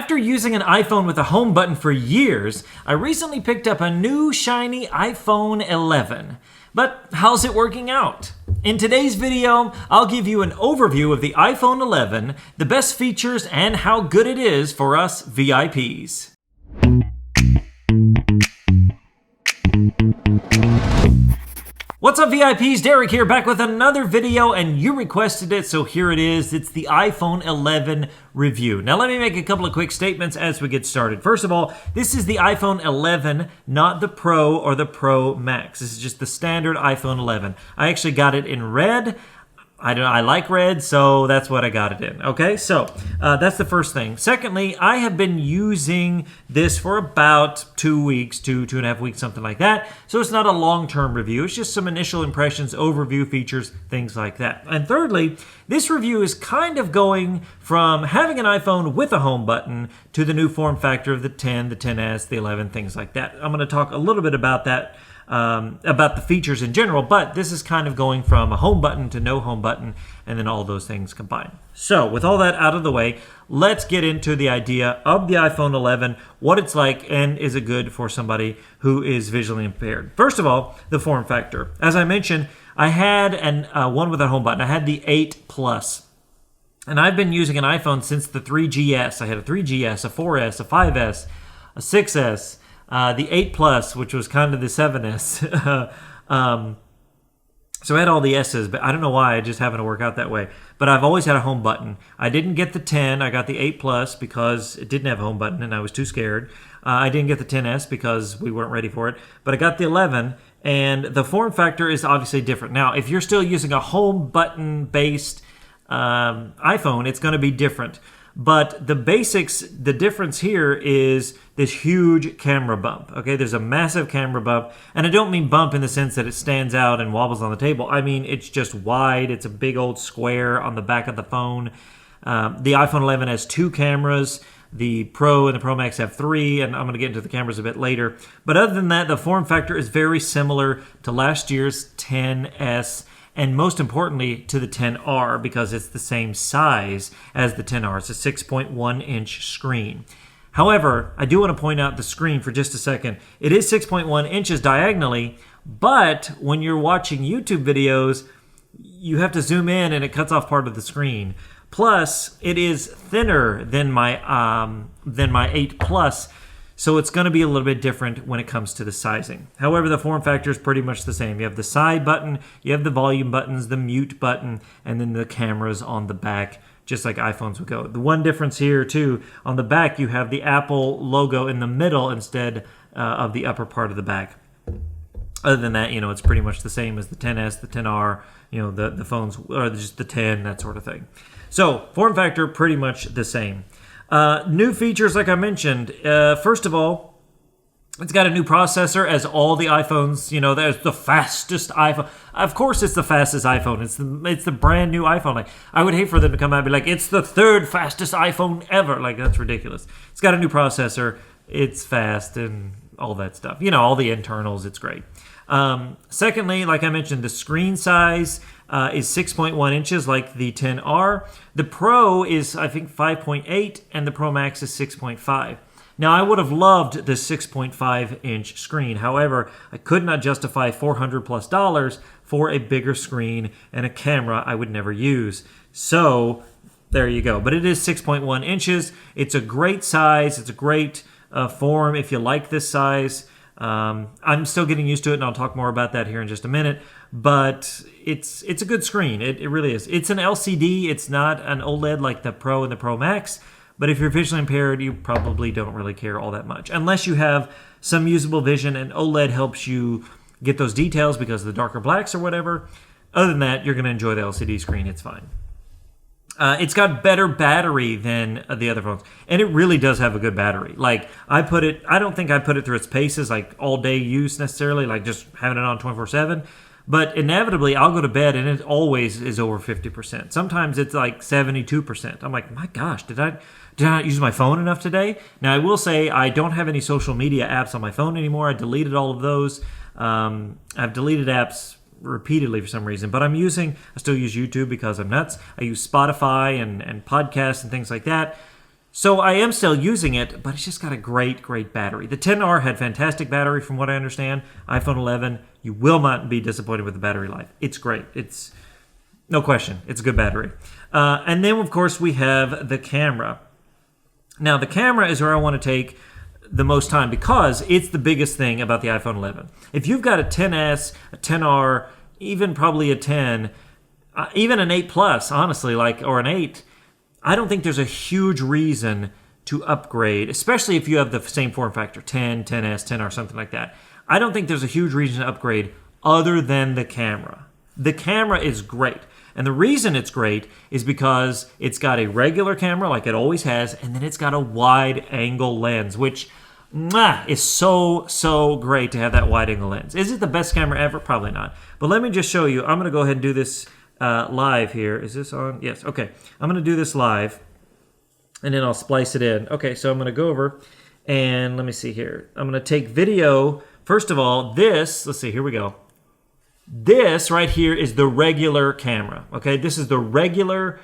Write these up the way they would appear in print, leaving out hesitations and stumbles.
After using an iPhone with a home button for years, I recently picked up a new shiny iPhone 11. But how's it working out? In today's video, I'll give you an overview of the iPhone 11, the best features, and how good it is for us VIPs. What's up VIPs, Derek here, back with another video, and you requested it, so here it is. It's the iPhone 11 review. Now let me make a couple of quick statements as we get started. First of all, this is the iPhone 11, not the Pro or the Pro Max. This is just the standard iPhone 11. I actually got it in red. I like red, so that's what I got it in. Okay, so that's the first thing. Secondly, I have been using this for about 2 weeks, two and a half weeks, something like that. So it's not a long-term review. It's just some initial impressions, overview, features, things like that. And thirdly, this review is kind of going from having an iPhone with a home button to the new form factor of the 10, the 10s, the 11, things like that. I'm going to talk a little bit about that. About the features in general, but this is kind of going from a home button to no home button, and then all those things combined. So with all that out of the way, let's get into the idea of the iPhone 11, what it's like, and is it good for somebody who is visually impaired. First of all, the form factor. As I mentioned, I had one with a home button. I had the 8 Plus. And I've been using an iPhone since the 3GS. I had a 3GS, a 4S, a 5S, a 6S, the 8 Plus, which was kind of the 7S. So I had all the S's, but I don't know why. I just happened to work out that way. But I've always had a home button. I didn't get the 10. I got the 8 Plus because it didn't have a home button and I was too scared. I didn't get the 10S because we weren't ready for it. But I got the 11, and the form factor is obviously different. Now, if you're still using a home button-based iPhone, it's going to be different. But the basics, the difference here is this huge camera bump. Okay, there's a massive camera bump. And I don't mean bump in the sense that it stands out and wobbles on the table. I mean, it's just wide. It's a big old square on the back of the phone. The iPhone 11 has 2 cameras. The Pro and the Pro Max have 3, and I'm going to get into the cameras a bit later. But other than that, the form factor is very similar to last year's 10s. And most importantly, to the 10R, because it's the same size as the 10R. It's a 6.1-inch screen. However, I do want to point out the screen for just a second. It is 6.1 inches diagonally, but when you're watching YouTube videos, you have to zoom in and it cuts off part of the screen. Plus, it is thinner than my 8 Plus, so it's going to be a little bit different when it comes to the sizing. However, the form factor is pretty much the same. You have the side button, you have the volume buttons, the mute button, and then the cameras on the back, just like iPhones would go. The one difference here, too, on the back, you have the Apple logo in the middle instead of the upper part of the back. Other than that, it's pretty much the same as the 10S, the 10R, the phones, or just the 10, that sort of thing. So, form factor, pretty much the same. New features, like I mentioned. First of all, it's got a new processor, as all the iPhones. That's the fastest iPhone. Of course, it's the fastest iPhone. It's the brand new iPhone. Like, I would hate for them to come out and be like, it's the 3rd fastest iPhone ever. Like, that's ridiculous. It's got a new processor. It's fast and all that stuff. All the internals. It's great. Secondly, like I mentioned, the screen size is 6.1 inches like the 10R. The Pro is, I think, 5.8, and the Pro Max is 6.5. Now, I would have loved the 6.5-inch screen. However, I could not justify $400+ for a bigger screen and a camera I would never use. So, there you go. But it is 6.1 inches. It's a great size. It's a great form if you like this size. I'm still getting used to it, and I'll talk more about that here in just a minute. But it's a good screen. It really is. It's an LCD. It's not an OLED like the Pro and the Pro Max. But if you're visually impaired, you probably don't really care all that much. Unless you have some usable vision, and OLED helps you get those details because of the darker blacks or whatever. Other than that, you're going to enjoy the LCD screen. It's fine. It's got better battery than the other phones. And it really does have a good battery. Like, I don't think I put it through its paces, like all-day use necessarily, like just having it on 24/7. But inevitably, I'll go to bed, and it always is over 50%. Sometimes it's like 72%. I'm like, my gosh, did I not use my phone enough today? Now, I will say I don't have any social media apps on my phone anymore. I deleted all of those. I've deleted apps repeatedly for some reason, but I still use YouTube because I'm nuts. I use Spotify and podcasts and things like that. So I am still using it, but it's just got a great, great battery. The XR had fantastic battery from what I understand. iPhone 11, you will not be disappointed with the battery life. It's great. It's no question. It's a good battery. And then, of course, we have the camera. Now, the camera is where I want to take the most time because it's the biggest thing about the iPhone 11. If you've got a XS, a XR, even probably a 10, even an 8 Plus, honestly, or an 8, I don't think there's a huge reason to upgrade, especially if you have the same form factor, 10, 10S, 10R, something like that. I don't think there's a huge reason to upgrade other than the camera. The camera is great. And the reason it's great is because it's got a regular camera like it always has, and then it's got a wide angle lens, which is so great to have that wide angle lens. Is it the best camera ever? Probably not. But let me just show you. I'm going to go ahead and do this live here. Is this on? Yes. Okay. I'm going to do this live, and then I'll splice it in. Okay, so I'm going to go over, and let me see here. I'm going to take video. First of all, let's see, here we go. This right here is the regular camera. Okay, this is the regular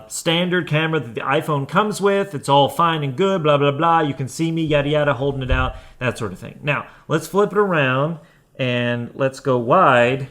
standard camera that the iPhone comes with. It's all fine and good, blah, blah, blah. You can see me, yada, yada, holding it out, that sort of thing. Now, let's flip it around, and let's go wide.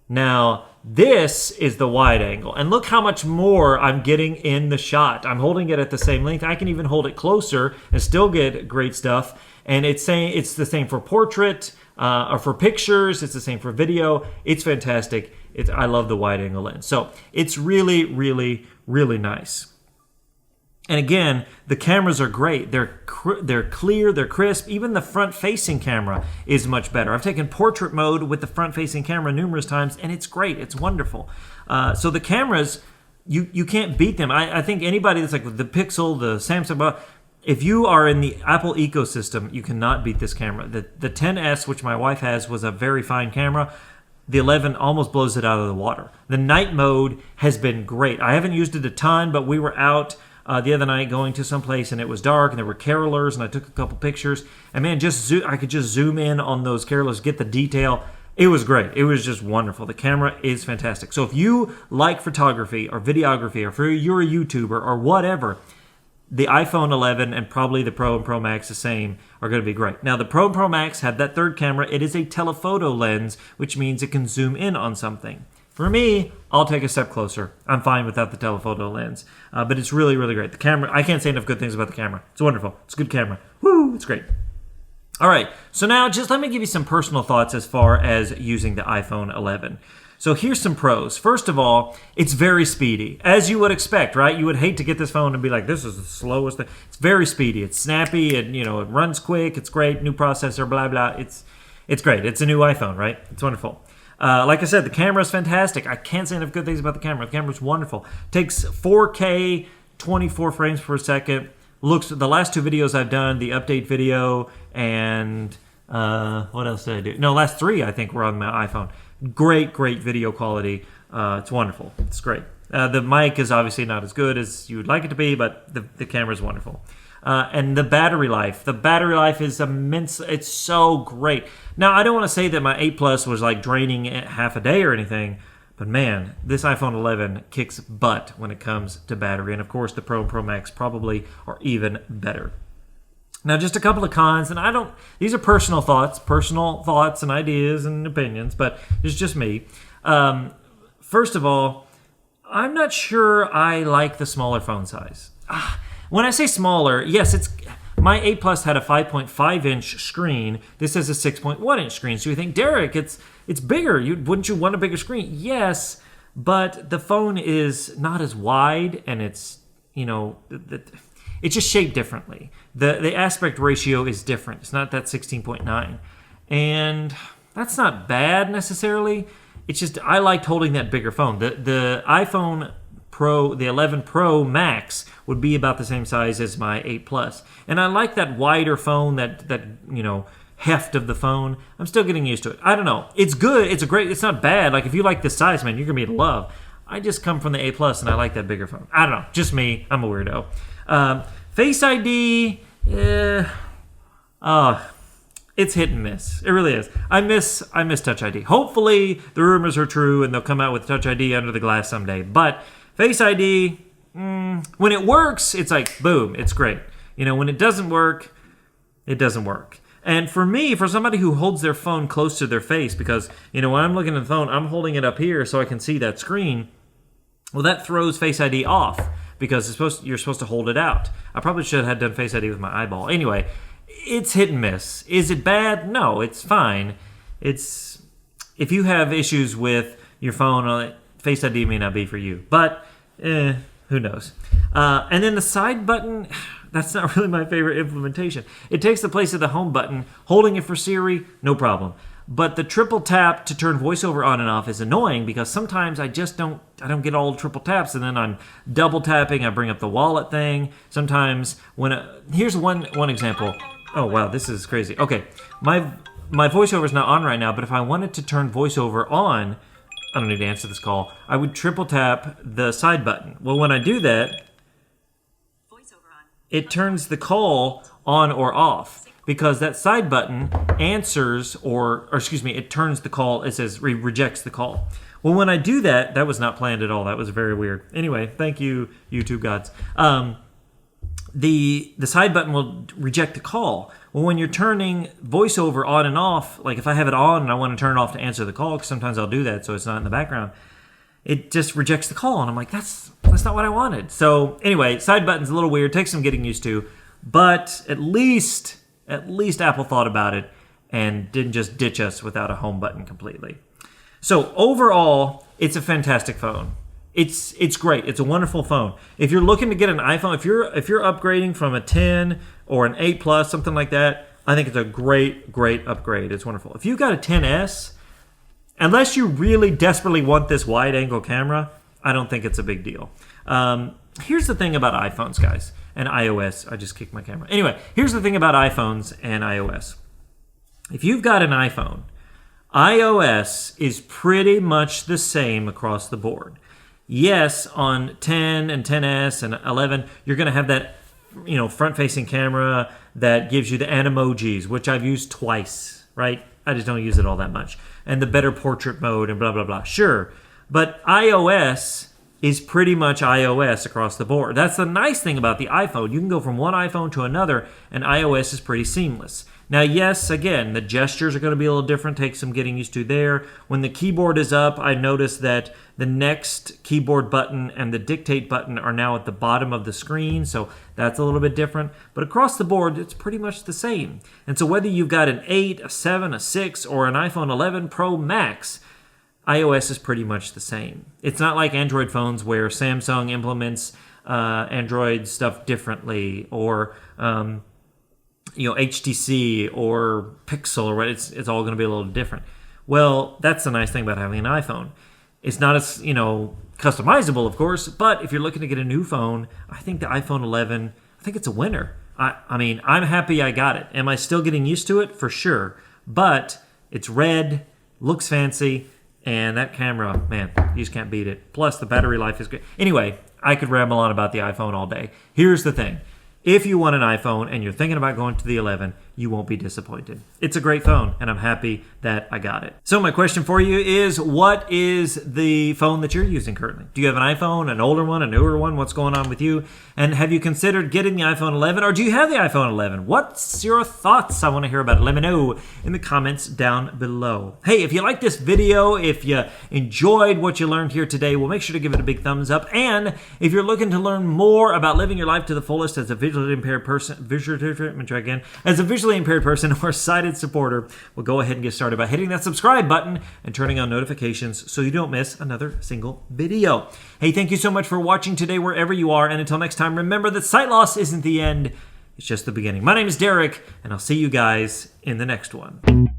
Now, this is the wide angle. And look how much more I'm getting in the shot. I'm holding it at the same length. I can even hold it closer and still get great stuff. And it's the same for portrait or for pictures. It's the same for video. It's fantastic. I love the wide angle lens. So it's really, really, really nice. And again, the cameras are great. They're clear, they're crisp. Even the front-facing camera is much better. I've taken portrait mode with the front-facing camera numerous times, and it's great. It's wonderful. So the cameras, you can't beat them. I think anybody that's like the Pixel, the Samsung, if you are in the Apple ecosystem, you cannot beat this camera. The 10S, which my wife has, was a very fine camera. The 11 almost blows it out of the water. The night mode has been great. I haven't used it a ton, but we were out the other night going to some place and it was dark and there were carolers and I took a couple pictures and man, I could just zoom in on those carolers, get the detail. It was great. It was just wonderful. The camera is fantastic. So if you like photography or videography or if you're a YouTuber or whatever, the iPhone 11 and probably the Pro and Pro Max the same are going to be great. Now the Pro and Pro Max have that third camera. It is a telephoto lens, which means it can zoom in on something. For me, I'll take a step closer. I'm fine without the telephoto lens. But it's really, really great. The camera, I can't say enough good things about the camera. It's wonderful. It's a good camera. Woo, it's great. All right, so now just let me give you some personal thoughts as far as using the iPhone 11. So here's some pros. First of all, it's very speedy, as you would expect, right? You would hate to get this phone and be like, this is the slowest thing. It's very speedy. It's snappy. It runs quick. It's great. New processor, blah, blah. It's great. It's a new iPhone, right? It's wonderful. Like I said, the camera is fantastic. I can't say enough good things about the camera. The camera's wonderful. Takes 4K, 24 frames per second. The last two videos I've done, the update video and what else did I do? No, last three I think were on my iPhone. Great video quality. It's wonderful. It's great. The mic is obviously not as good as you would like it to be, but the camera is wonderful. And the battery life. The battery life is immense. It's so great. Now, I don't want to say that my 8 Plus was like draining half a day or anything, but man, this iPhone 11 kicks butt when it comes to battery. And of course, the Pro and Pro Max probably are even better. Now, just a couple of cons, and these are personal thoughts and ideas and opinions, but it's just me. First of all, I'm not sure I like the smaller phone size. When I say smaller, yes, my 8 Plus had a 5.5-inch screen. This is a 6.1-inch screen. So you think, Derek, it's bigger. Wouldn't you want a bigger screen? Yes, but the phone is not as wide, and it's just shaped differently. The aspect ratio is different. It's not that 16.9. And that's not bad necessarily. It's just I liked holding that bigger phone. The iPhone Pro, the 11 Pro Max would be about the same size as my 8 Plus. And I like that wider phone, that heft of the phone. I'm still getting used to it. I don't know. It's good. It's not bad. Like if you like this size, man, you're going to be in love. I just come from the 8 Plus and I like that bigger phone. I don't know. Just me. I'm a weirdo. Face ID, it's hit and miss. It really is. I miss Touch ID. Hopefully the rumors are true and they'll come out with Touch ID under the glass someday. But Face ID, when it works, it's like, boom, it's great. You know, when it doesn't work, it doesn't work. And for me, for somebody who holds their phone close to their face, because, you know, when I'm looking at the phone, I'm holding it up here so I can see that screen. Well, that throws Face ID off because you're supposed to hold it out. I probably should have done Face ID with my eyeball. Anyway, it's hit and miss. Is it bad? No, it's fine. If you have issues with your phone, Face ID may not be for you. But, who knows? And then the side button, that's not really my favorite implementation. It takes the place of the home button. Holding it for Siri, no problem. But the triple tap to turn voiceover on and off is annoying because sometimes I don't get all triple taps, and then I'm double tapping. I bring up the wallet thing. Sometimes here's one example. Oh wow, this is crazy. Okay, my voiceover is not on right now, but if I wanted to turn voiceover on, I don't need to answer this call. I would triple tap the side button. Well, when I do that, it turns the call on or off. Because that side button answers, or excuse me, it turns the call, it says rejects the call. Well, when I do that, that was not planned at all. That was very weird. Anyway, thank you, YouTube gods. The side button will reject the call. Well, when you're turning voiceover on and off, like if I have it on and I want to turn it off to answer the call, because sometimes I'll do that so it's not in the background, it just rejects the call. And I'm like, that's not what I wanted. So anyway, side button's a little weird, takes some getting used to, but at least Apple thought about it and didn't just ditch us without a home button completely. So overall, it's a fantastic phone. It's great. It's a wonderful phone. If you're looking to get an iPhone, if you're upgrading from a 10 or an 8 Plus, something like that, I think it's a great upgrade. It's wonderful. If you've got a 10S, unless you really desperately want this wide-angle camera, I don't think it's a big deal. Here's the thing about iPhones, guys, and iOS. I just kicked my camera. Anyway, here's the thing about iPhones and iOS. If you've got an iPhone, iOS is pretty much the same across the board. Yes, on 10 and 10S and 11, you're going to have that, you know, front-facing camera that gives you the animojis, which I've used twice, right? I just don't use it all that much. And the better portrait mode and blah, blah, blah. Sure, but iOS is pretty much iOS across the board. That's the nice thing about the iPhone. You can go from one iPhone to another, and iOS is pretty seamless. Now, yes, again, the gestures are going to be a little different. Take some getting used to there. When the keyboard is up, I noticed that the next keyboard button and the dictate button are now at the bottom of the screen, so that's a little bit different. But across the board, it's pretty much the same. And so whether you've got an 8, a 7, a 6, or an iPhone 11 Pro Max, iOS is pretty much the same. It's not like Android phones where Samsung implements Android stuff differently, or HTC or Pixel, or what. It's all going to be a little different. Well, that's the nice thing about having an iPhone. It's not as customizable, of course, but if you're looking to get a new phone, I think the iPhone 11, I think it's a winner. I mean, I'm happy I got it. Am I still getting used to it? For sure. But it's red, looks fancy. And that camera, man, you just can't beat it. Plus, the battery life is great. Anyway, I could ramble on about the iPhone all day. Here's the thing. If you want an iPhone and you're thinking about going to the 11, you won't be disappointed. It's a great phone, and I'm happy that I got it. So my question for you is, what is the phone that you're using currently? Do you have an iPhone, an older one, a newer one? What's going on with you? And have you considered getting the iPhone 11, or do you have the iPhone 11? What's your thoughts? I want to hear about it. Let me know in the comments down below. Hey, if you like this video, if you enjoyed what you learned here today, well, make sure to give it a big thumbs up. And if you're looking to learn more about living your life to the fullest as a visually impaired person, as a visually impaired person or sighted supporter, well, go ahead and get started by hitting that subscribe button and turning on notifications so you don't miss another single video. Hey, thank you so much for watching today wherever you are, and until next time, remember that sight loss isn't the end, it's just the beginning. My name is Derek, and I'll see you guys in the next one.